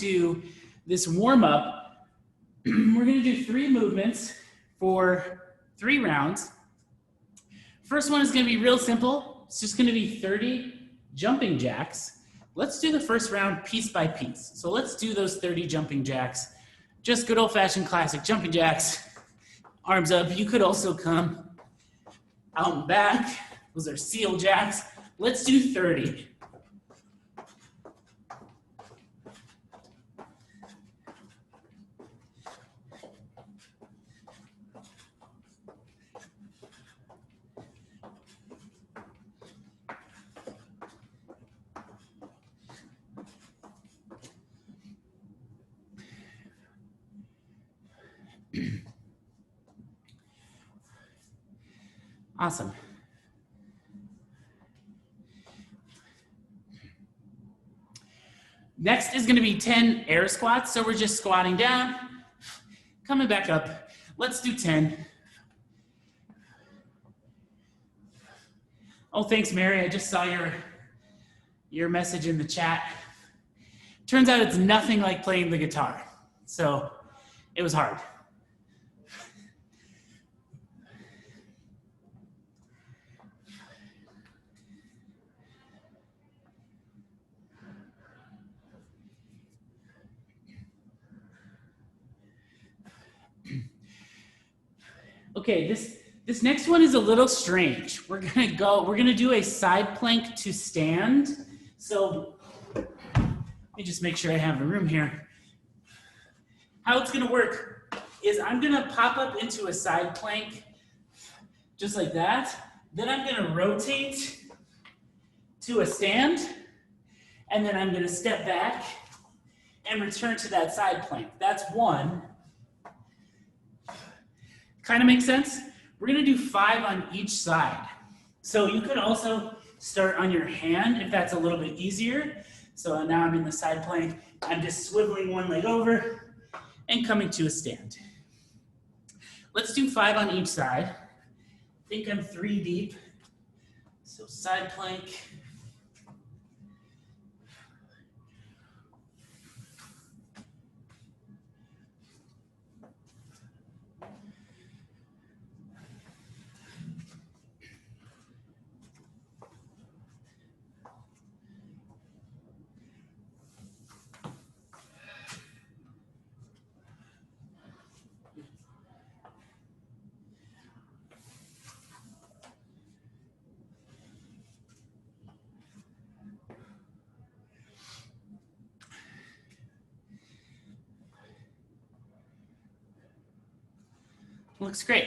do this warm up. We're going to do 3 movements for 3 rounds. First one is going to be real simple. It's just going to be 30 jumping jacks. Let's do the first round piece by piece. So let's do those 30 jumping jacks. Just good old-fashioned classic jumping jacks. Arms up. You could also come out and back. Those are seal jacks. Let's do 30. Awesome. Next is going to be 10 air squats. So we're just squatting down, coming back up. Let's do 10. Oh, thanks, Mary. I just saw your message in the chat. Turns out it's nothing like playing the guitar. So it was hard. Okay, this next one is a little strange. We're gonna do a side plank to stand. So let me just make sure I have the room here. How it's gonna work is I'm gonna pop up into a side plank just like that. Then I'm gonna rotate to a stand, and then I'm gonna step back and return to that side plank. That's one. Kind of makes sense? We're gonna do 5 on each side. So you could also start on your hand if that's a little bit easier. So now I'm in the side plank. I'm just swiveling one leg over and coming to a stand. Let's do 5 on each side. I think I'm 3 deep. So side plank. Looks great.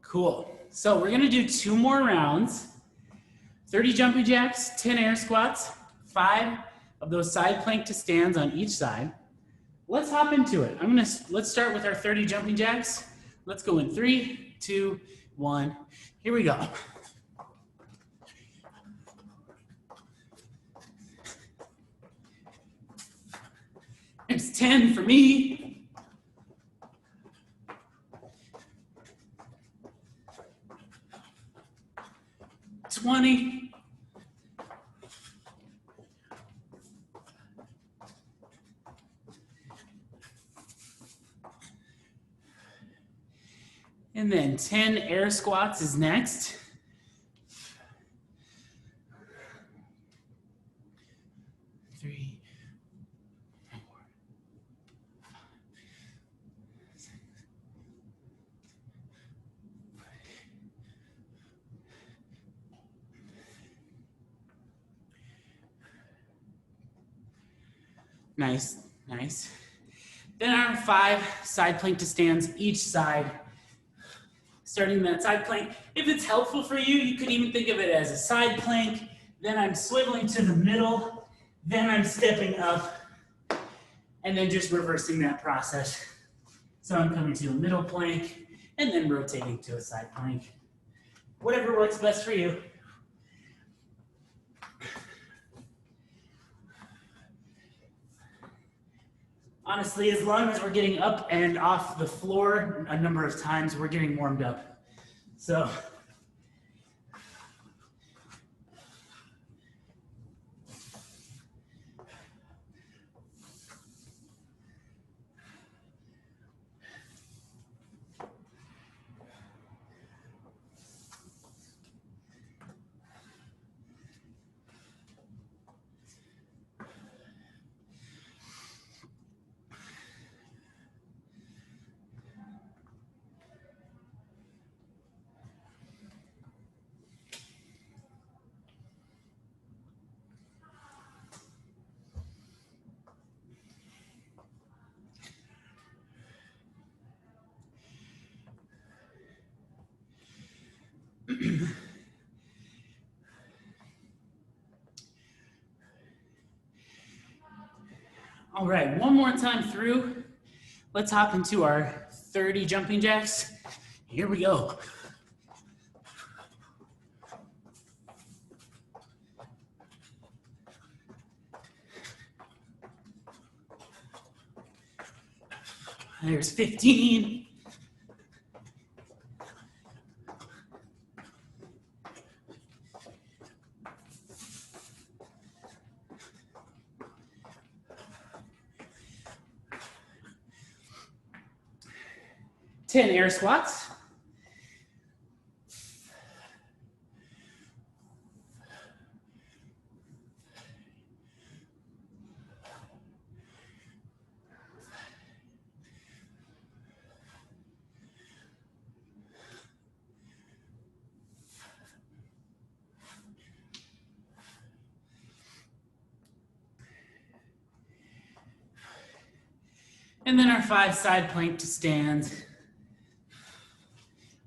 Cool. So we're gonna do 2 more rounds. 30 jumping jacks, 10 air squats, 5 of those side plank to stands on each side. Let's hop into it. Let's start with our 30 jumping jacks. Let's go in 3, 2, 1. Here we go. It's 10 for me. 20. And then 10 air squats is next. Three, 4, 5, 6. Nice, nice. Then our 5 side plank to stands each side. starting that side plank. If it's helpful for you, you could even think of it as a side plank. Then I'm swiveling to the middle. Then I'm stepping up. And then just reversing that process. So I'm coming to a middle plank and then rotating to a side plank. Whatever works best for you. Honestly, as long as we're getting up and off the floor a number of times, we're getting warmed up. So. All right, one more time through. Let's hop into our 30 jumping jacks. Here we go. There's 15. Ten air squats. And then our 5 side plank to stands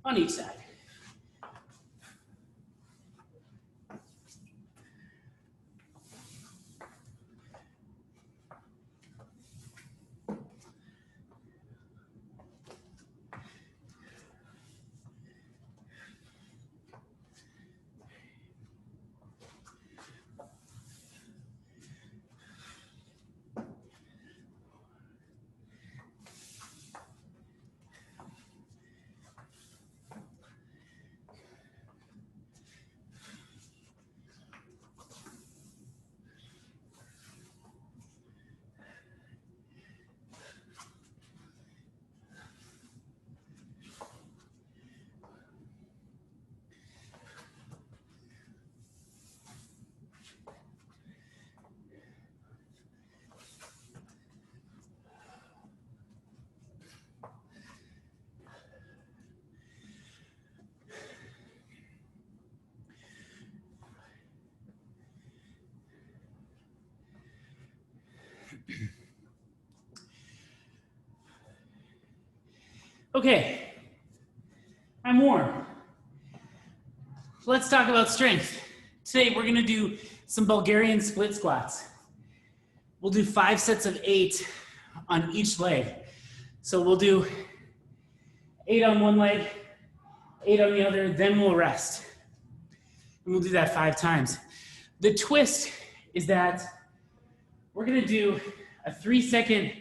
on each side. Okay, I'm warm. Let's talk about strength. Today we're gonna do some Bulgarian split squats. We'll do 5 sets of 8 on each leg. So we'll do 8 on one leg, 8 on the other, then we'll rest. And we'll do that 5 times. The twist is that we're gonna do a 3-second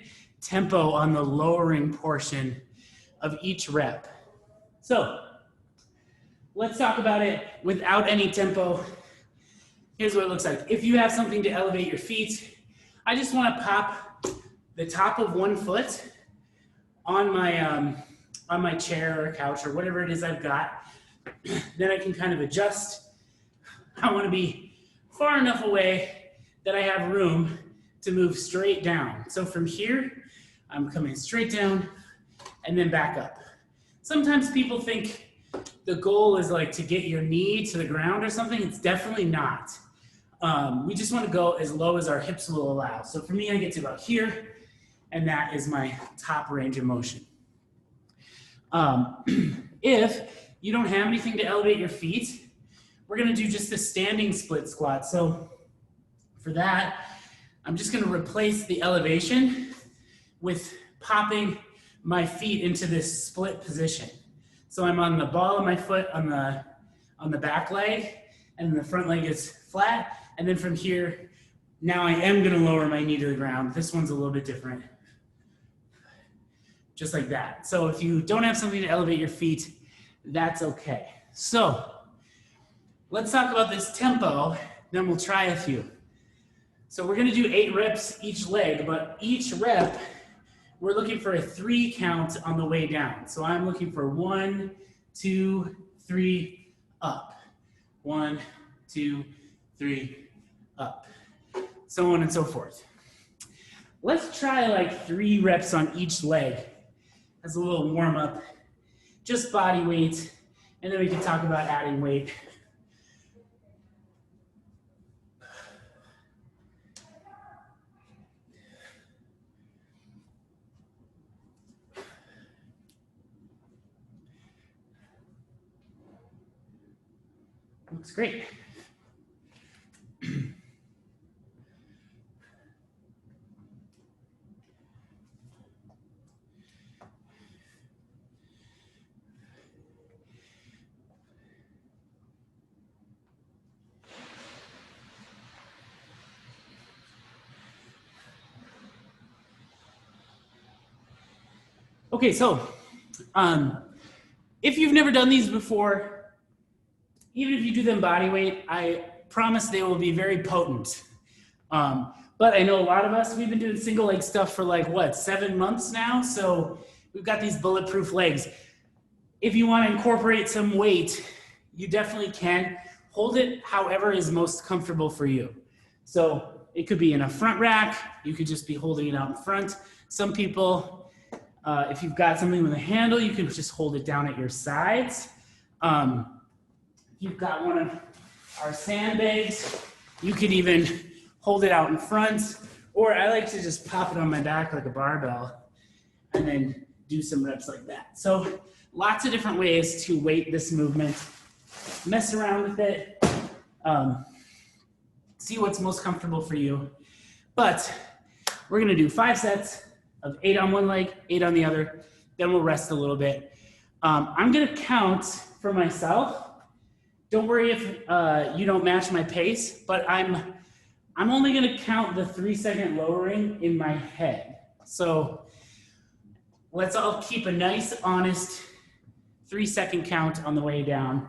tempo on the lowering portion of each rep. So let's talk about it without any tempo. Here's what it looks like. If you have something to elevate your feet, I just want to pop the top of one foot on my chair or couch or whatever it is I've got. Then I can kind of adjust. I want to be far enough away that I have room to move straight down. So from here, I'm coming straight down and then back up. Sometimes people think the goal is like to get your knee to the ground or something. It's definitely not. We just want to go as low as our hips will allow. So for me, I get to about here, and that is my top range of motion. If you don't have anything to elevate your feet, we're gonna do just a standing split squat. So for that, I'm just gonna replace the elevation with popping my feet into this split position. So I'm on the ball of my foot on the back leg, and the front leg is flat. And then from here, now I am gonna lower my knee to the ground. This one's a little bit different. Just like that. So if you don't have something to elevate your feet, that's okay. So let's talk about this tempo, then we'll try a few. So we're gonna do 8 reps each leg, but each rep, we're looking for a 3 count on the way down. So I'm looking for 1, 2, 3, up. 1, 2, 3, up. So on and so forth. Let's try like 3 reps on each leg as a little warm up, just body weight, and then we can talk about adding weight. Looks great. Okay, so if you've never done these before, even if you do them body weight, I promise they will be very potent. But I know a lot of us, we've been doing single leg stuff for like, what, 7 months now? So we've got these bulletproof legs. If you want to incorporate some weight, you definitely can. Hold it however is most comfortable for you. So it could be in a front rack. You could just be holding it out in front. Some people, if you've got something with a handle, you can just hold it down at your sides. If you've got one of our sandbags, you could even hold it out in front, or I like to just pop it on my back like a barbell and then do some reps like that. So lots of different ways to weight this movement. Mess around with it. See what's most comfortable for you. But we're gonna do 5 sets of 8 on one leg, 8 on the other. Then we'll rest a little bit. I'm gonna count for myself. Don't worry if you don't match my pace, but I'm only gonna count the 3-second lowering in my head. So let's all keep a nice, honest 3-second count on the way down.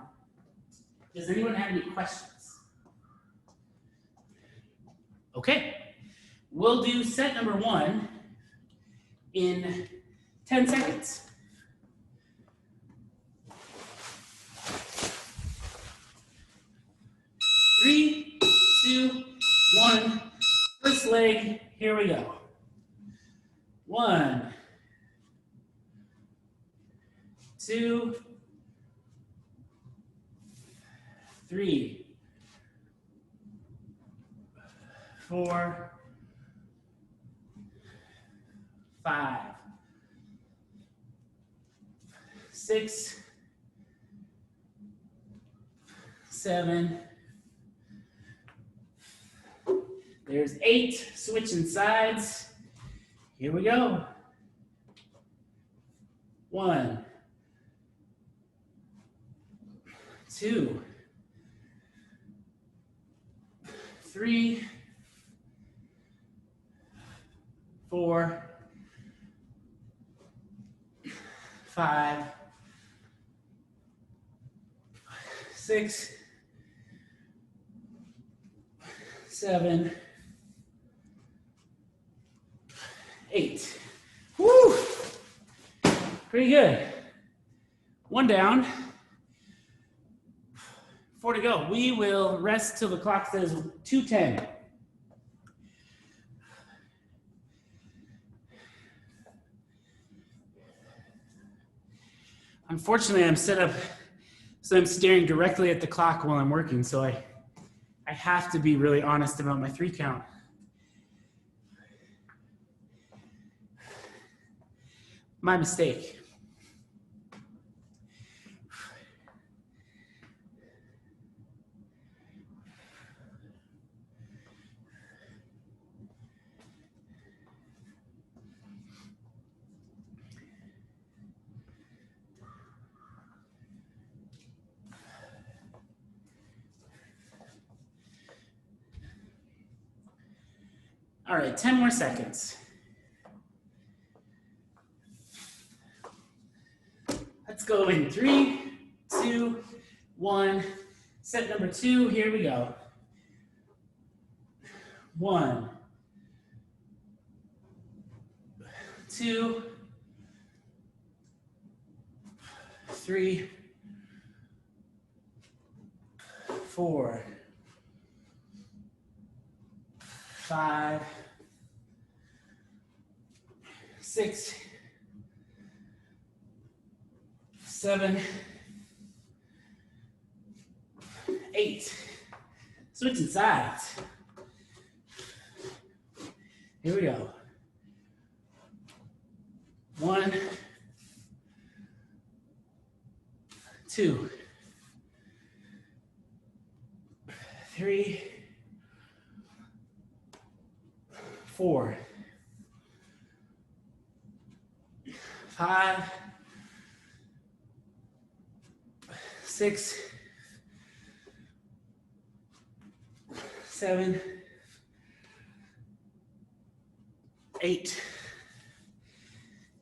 Does anyone have any questions? Okay, we'll do set number 1 in 10 seconds. 3, 2, 1. First leg, here we go. 1, 2, 3, 4, 5, 6, 7. There's 8, switching sides. Here we go. 1, 2, 3, 4, 5, 6, 7, 8. Woo! Pretty good. 1 down. 4 to go. We will rest till the clock says 2:10. Unfortunately, I'm set up so I'm staring directly at the clock while I'm working, so I have to be really honest about my 3 count. My mistake. All right, 10 more seconds. Let's go in 3, 2, 1. Set number 2, here we go. 1, 2, 3, 4, 5, 6, 7, 8. Switching sides. Here we go. 1, 2, 3, 4, 5, 6, 7, 8.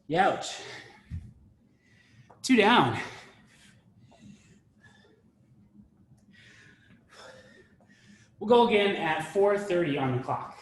Youch. 2 down. We'll go again at 4:30 on the clock.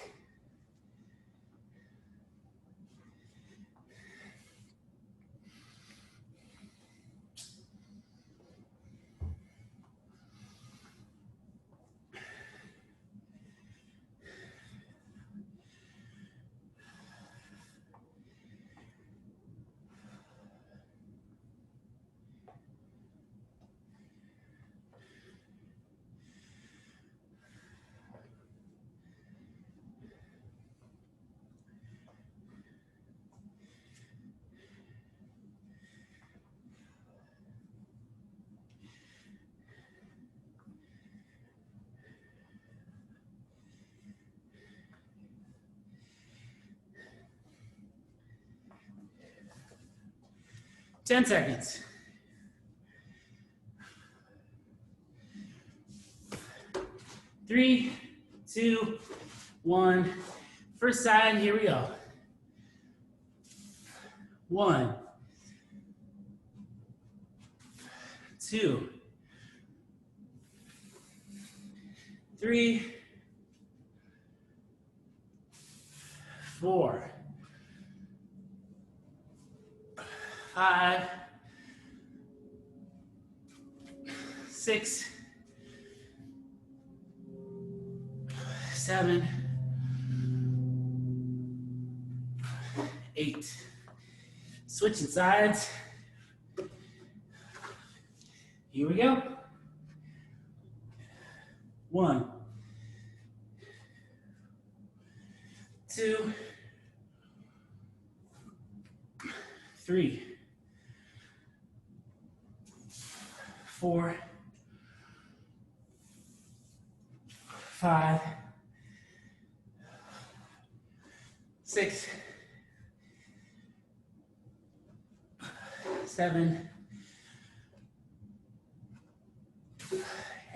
Ten seconds. 3, 2, 1. First side, here we go. 1, 2, 3, 4, 5, 6, 7, 8. Switching sides. Here we go. 1, 2, 3, 4, 5, 6, 7,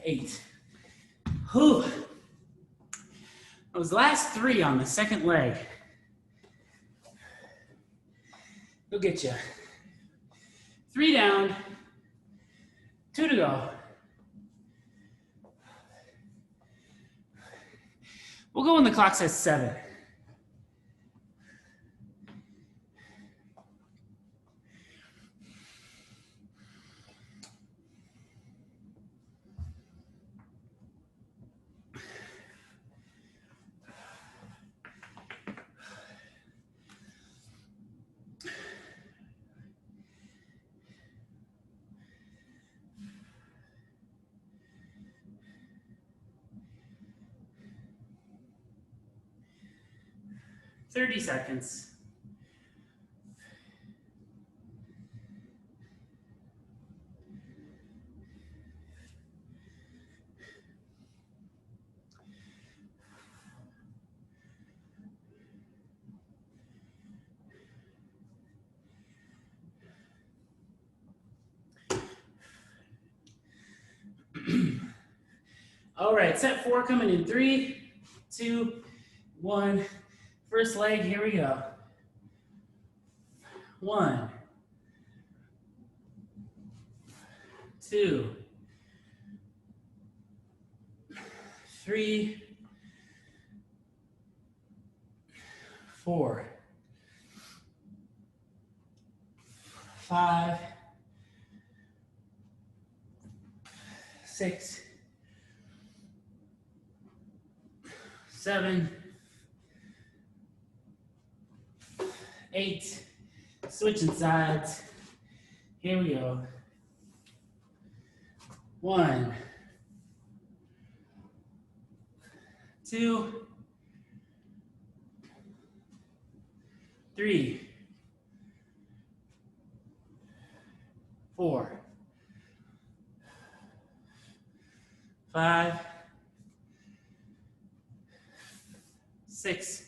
8. Whew. Those last 3 on the second leg. We'll get you. 3 down, 2 to go. We'll go when the clock says 7. Thirty seconds. All right, set 4 coming in 3, 2, 1. First leg, here we go. 1, 2, 3, 4, 5, 6, 7, 8, switching sides. Here we go. 1, 2, 3, 4, 5, 6,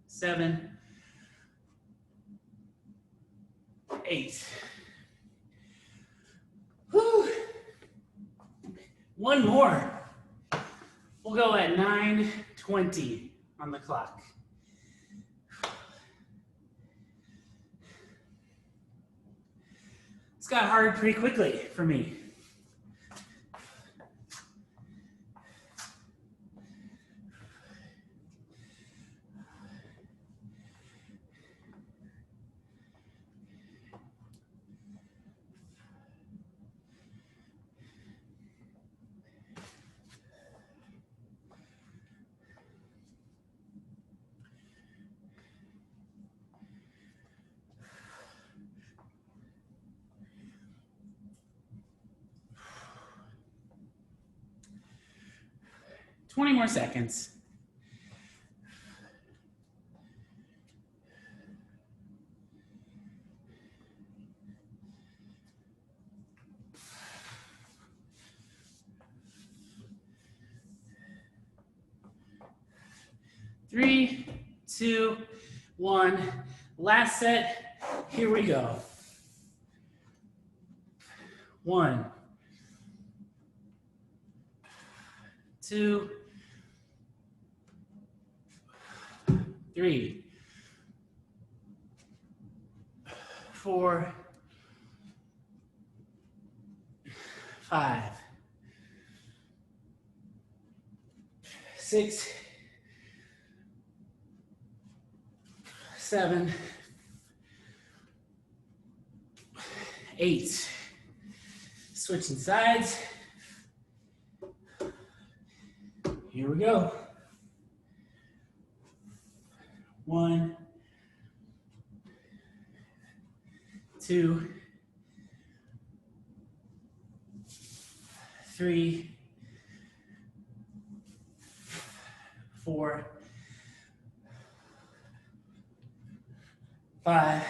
7, 8. Whew. One more. We'll go at 9:20 on the clock. This got hard pretty quickly for me. Twenty more seconds. Three, 2, 1. Last set. Here we go. 1, 2, 3, 4, 5, 6, 7, 8. Switching sides. Here we go. 1, 2, 3, 4, 5,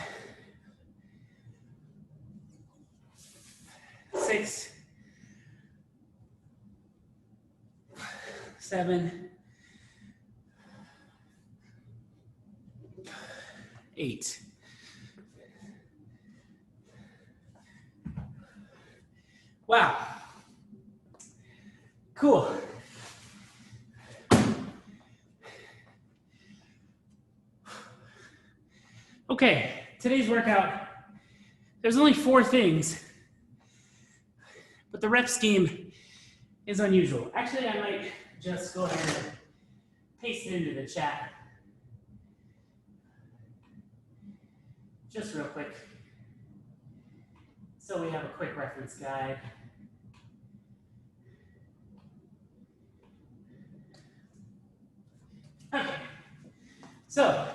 6, 7, 8. Wow. Cool. Okay, today's workout, there's only 4 things, but the rep scheme is unusual. Actually, I might just go ahead and paste it into the chat. Just real quick, so we have a quick reference guide. Okay, so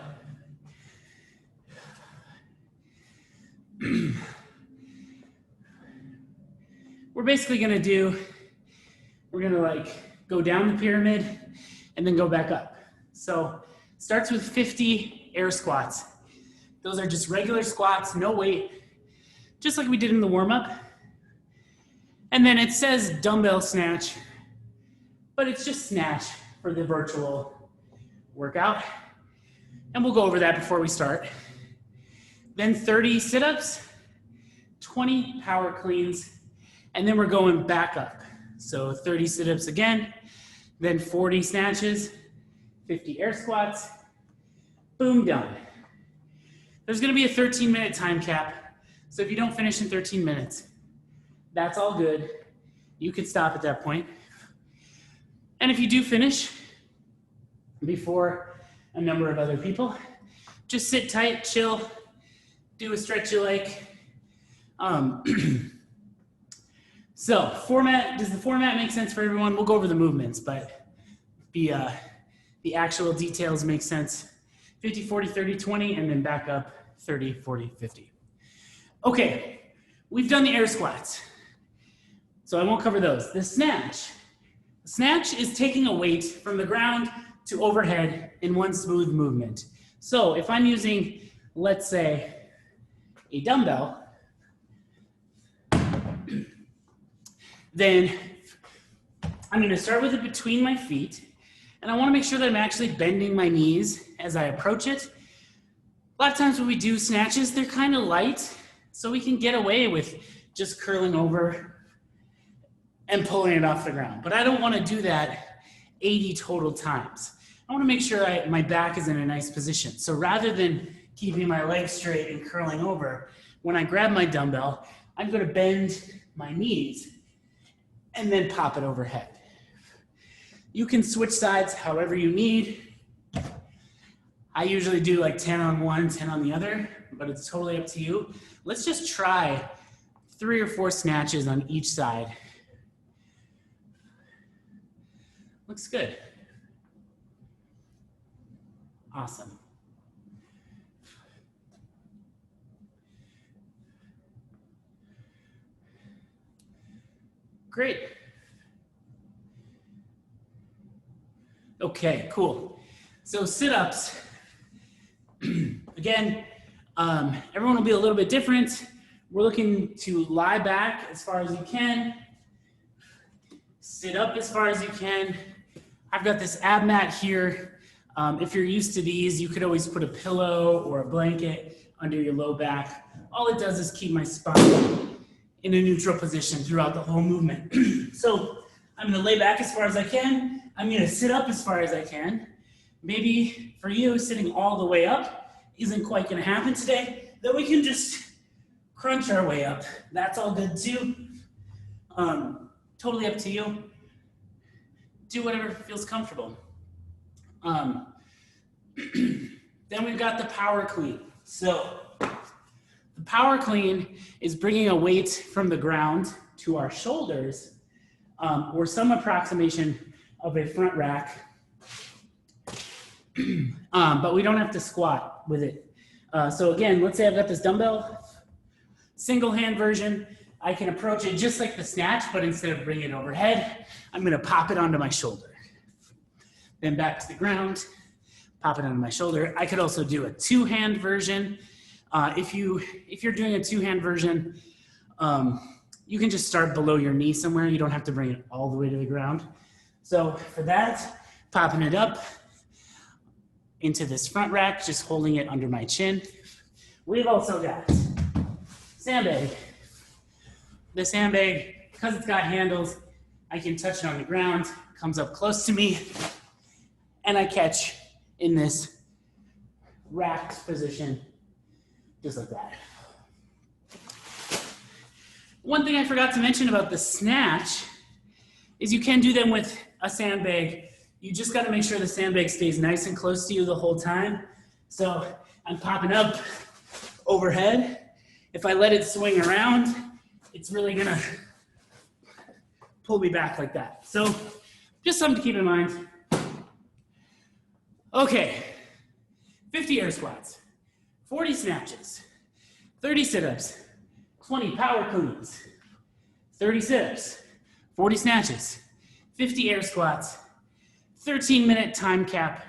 we're basically gonna we're gonna like go down the pyramid and then go back up. So starts with 50 air squats. Those are just regular squats, no weight, just like we did in the warm-up. And then it says dumbbell snatch, but it's just snatch for the virtual workout. And we'll go over that before we start. Then 30 sit-ups, 20 power cleans, and then we're going back up. So 30 sit-ups again, then 40 snatches, 50 air squats, boom, done. There's gonna be a 13-minute time cap, so if you don't finish in 13 minutes, that's all good. You can stop at that point. And if you do finish before a number of other people, just sit tight, chill, do a stretch you like. So does the format make sense for everyone? We'll go over the movements, but the actual details make sense. 50, 40, 30, 20, and then back up 30, 40, 50. Okay, we've done the air squats. So I won't cover those. The snatch. The snatch is taking a weight from the ground to overhead in one smooth movement. So if I'm using, let's say, a dumbbell, then I'm going to start with it between my feet, and I want to make sure that I'm actually bending my knees as I approach it. A lot of times when we do snatches, they're kind of light, so we can get away with just curling over and pulling it off the ground. But I don't want to do that 80 total times. I want to make sure my back is in a nice position. So rather than keeping my legs straight and curling over, when I grab my dumbbell, I'm going to bend my knees and then pop it overhead. You can switch sides however you need. I usually do like 10 on one, 10 on the other, but it's totally up to you. Let's just try 3 or 4 snatches on each side. Looks good. Awesome. Great. Okay, cool. So sit-ups, again, everyone will be a little bit different. We're looking to lie back as far as you can, sit up as far as you can. I've got this ab mat here. If you're used to these, you could always put a pillow or a blanket under your low back. All it does is keep my spine in a neutral position throughout the whole movement. So I'm gonna lay back as far as I can. I'm gonna sit up as far as I can. Maybe for you, sitting all the way up isn't quite gonna happen today. Then we can just crunch our way up. That's all good too. Totally up to you. Do whatever feels comfortable. Then we've got the power clean. So the power clean is bringing a weight from the ground to our shoulders, or some approximation of a front rack, but we don't have to squat with it. So again, let's say I've got this dumbbell, single hand version. I can approach it just like the snatch, but instead of bringing it overhead, I'm gonna pop it onto my shoulder. Then back to the ground, pop it onto my shoulder. I could also do a two-hand version. If you're doing a two-hand version, you can just start below your knee somewhere. You don't have to bring it all the way to the ground. So for that, popping it up into this front rack, just holding it under my chin. We've also got sandbag. The sandbag, because it's got handles, I can touch it on the ground, comes up close to me, and I catch in this racked position, just like that. One thing I forgot to mention about the snatch is you can do them with a sandbag. You just got to make sure the sandbag stays nice and close to you the whole time. So I'm popping up overhead. If I let it swing around, it's really gonna pull me back like that. So just something to keep in mind. Okay, 50 air squats, 40 snatches, 30 sit-ups, 20 power cleans, 30 sit-ups, 40 snatches, 50 air squats, 13-minute time cap.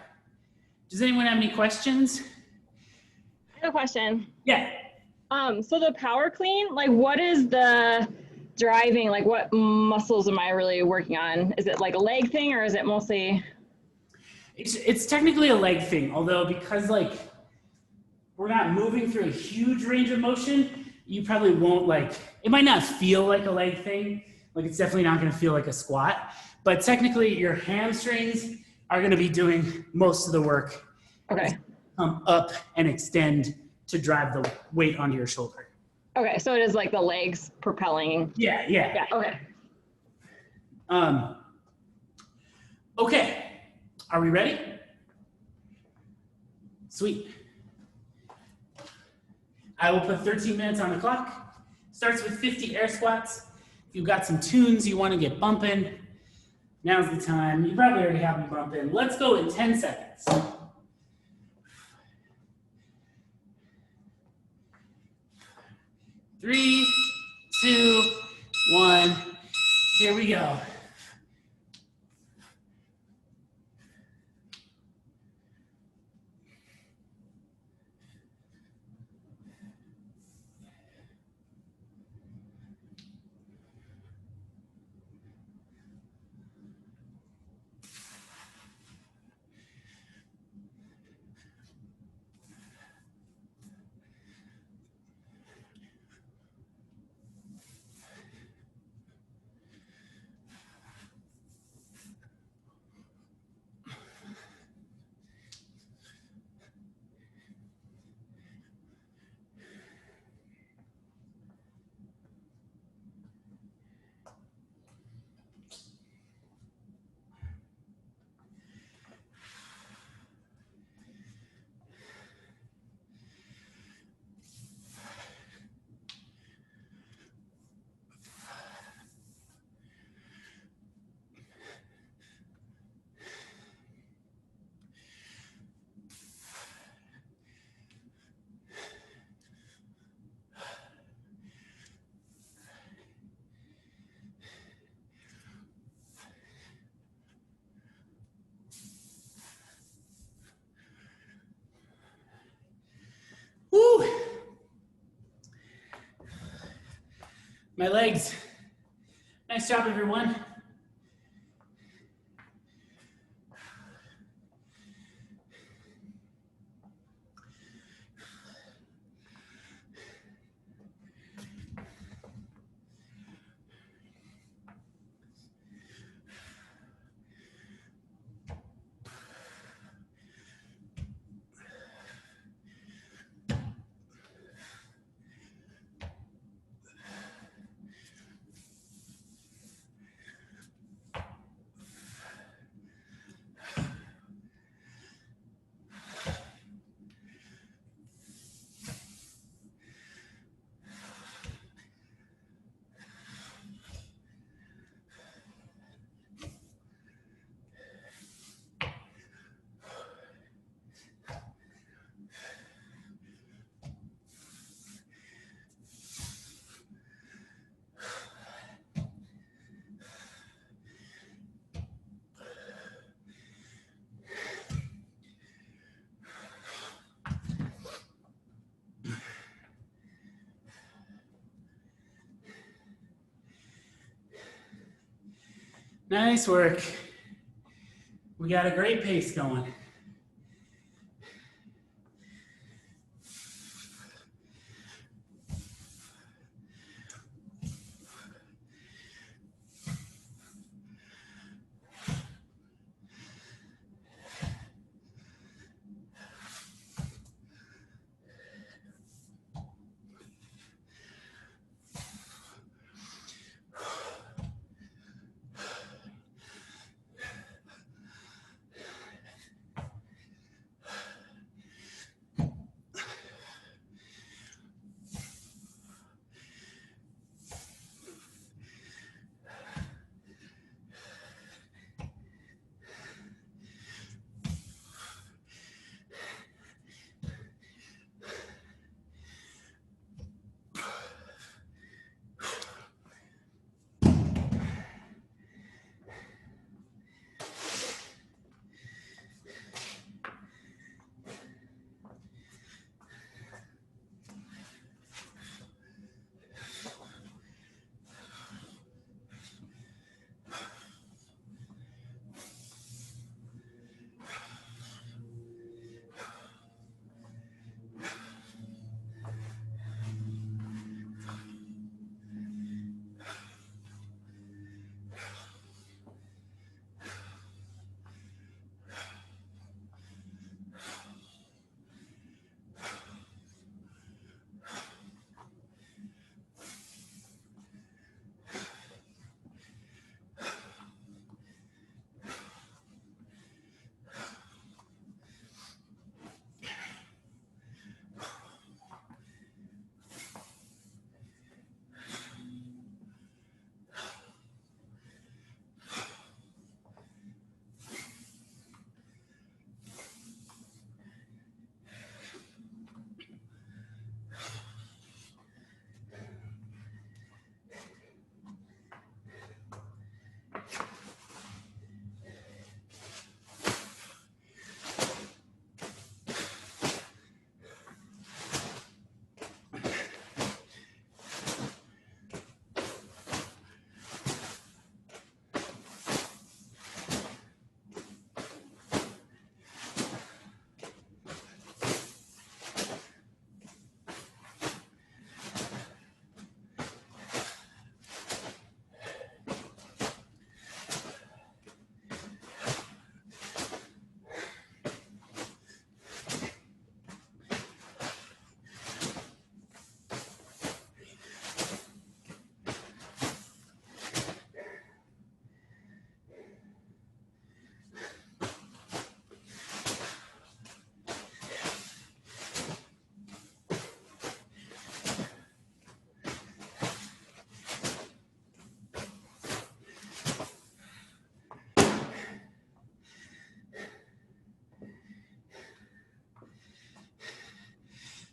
Does anyone have any questions? I have a question. Yeah. So the power clean, like what is the driving, like what muscles am I really working on? Is it like a leg thing or is it mostly? It's technically a leg thing, although because like we're not moving through a huge range of motion, you probably won't it might not feel like a leg thing. Like it's definitely not gonna feel like a squat, but technically your hamstrings are going to be doing most of the work. Okay. Come up and extend to drive the weight onto your shoulder. Okay, so it is like the legs propelling. Yeah. Yeah, okay. Okay, are we ready? Sweet. I will put 13 minutes on the clock. Starts with 50 air squats. If you've got some tunes you want to get bumping, now's the time. You probably already have them bumping. Let's go in 10 seconds. 3, 2, 1. Here we go. Woo! My legs. Nice job, everyone. Nice work. We got a great pace going.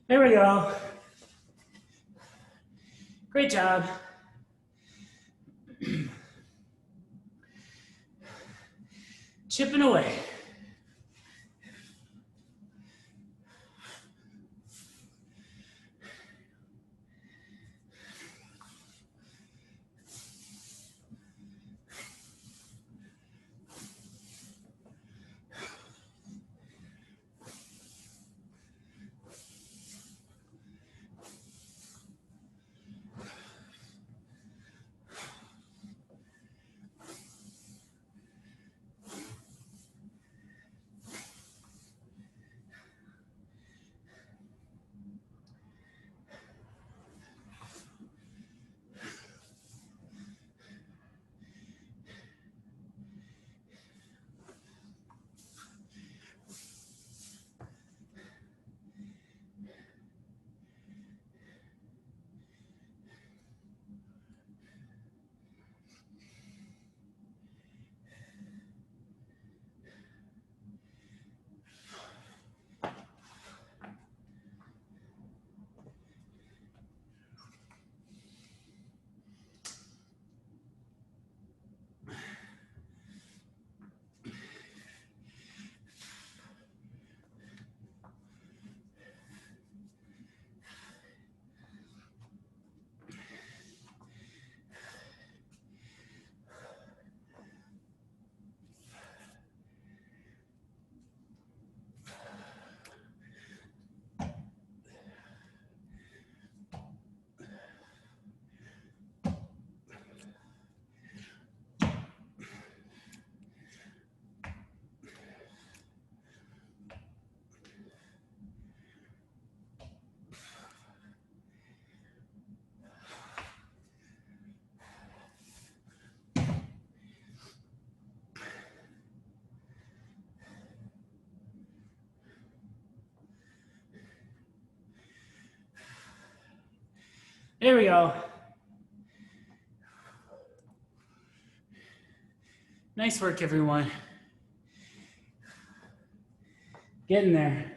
There we go. Great job. Chipping away. There we go. Nice work, everyone. Getting there.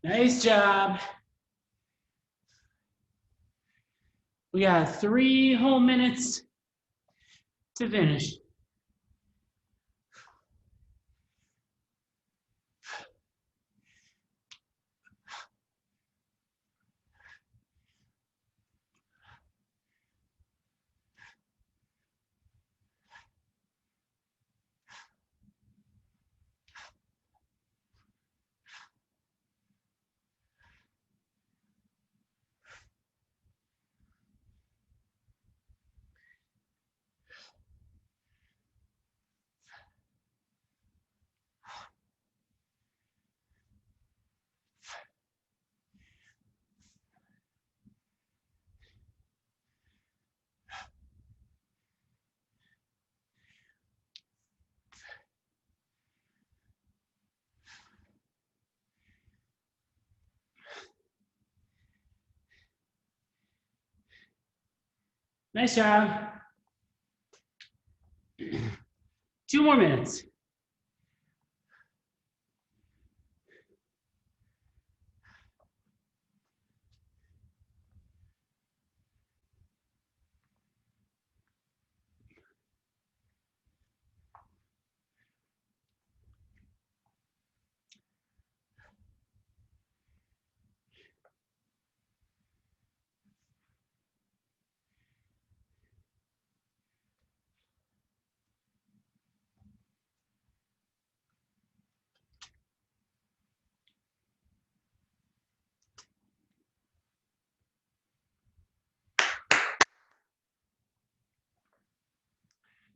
Nice job. We got 3 whole minutes to finish. Nice job. 2 more minutes.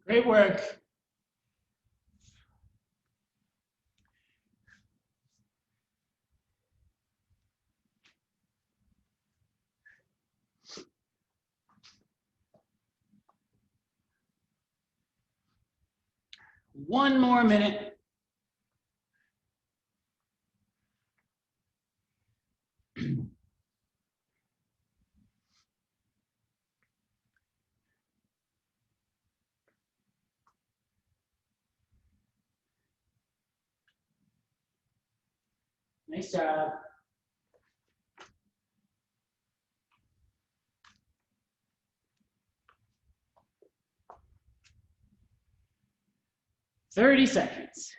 Great work. One more minute. Nice job. Thirty seconds.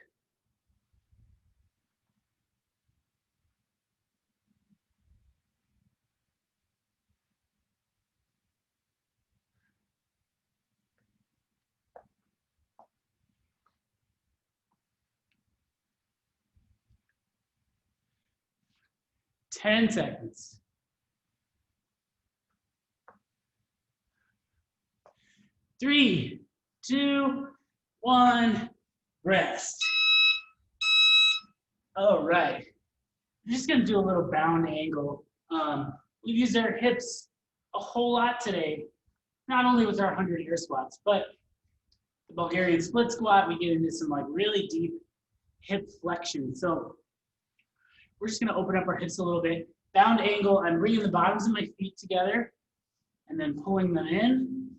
Ten seconds. 3, 2, 1, rest. All right. I'm just gonna do a little bound angle. We've used our hips a whole lot today, not only with our 100 air squats, but the Bulgarian split squat, we get into some like really deep hip flexion. So we're just gonna open up our hips a little bit. Bound angle, I'm bringing the bottoms of my feet together and then pulling them in.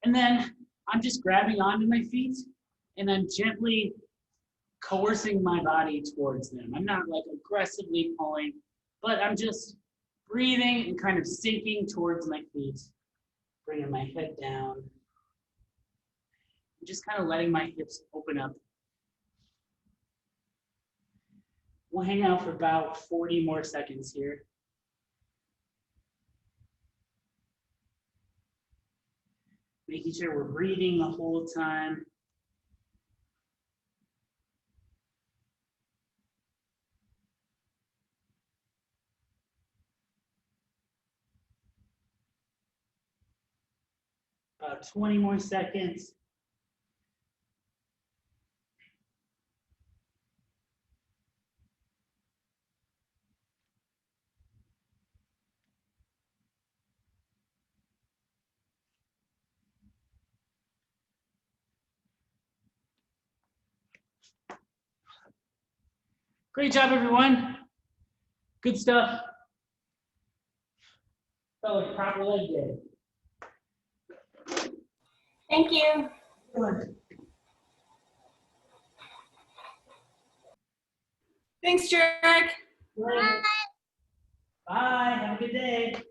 And then I'm just grabbing onto my feet and I'm gently coercing my body towards them. I'm not like aggressively pulling, but I'm just breathing and kind of sinking towards my feet, bringing my head down. I'm just kind of letting my hips open up. We'll hang out for about 40 more seconds here. Making sure we're breathing the whole time. About 20 more seconds. Great job, everyone. Good stuff. Felt like a proper leg day. Thank you. Good. Thanks, Jared. Bye. Have a good day.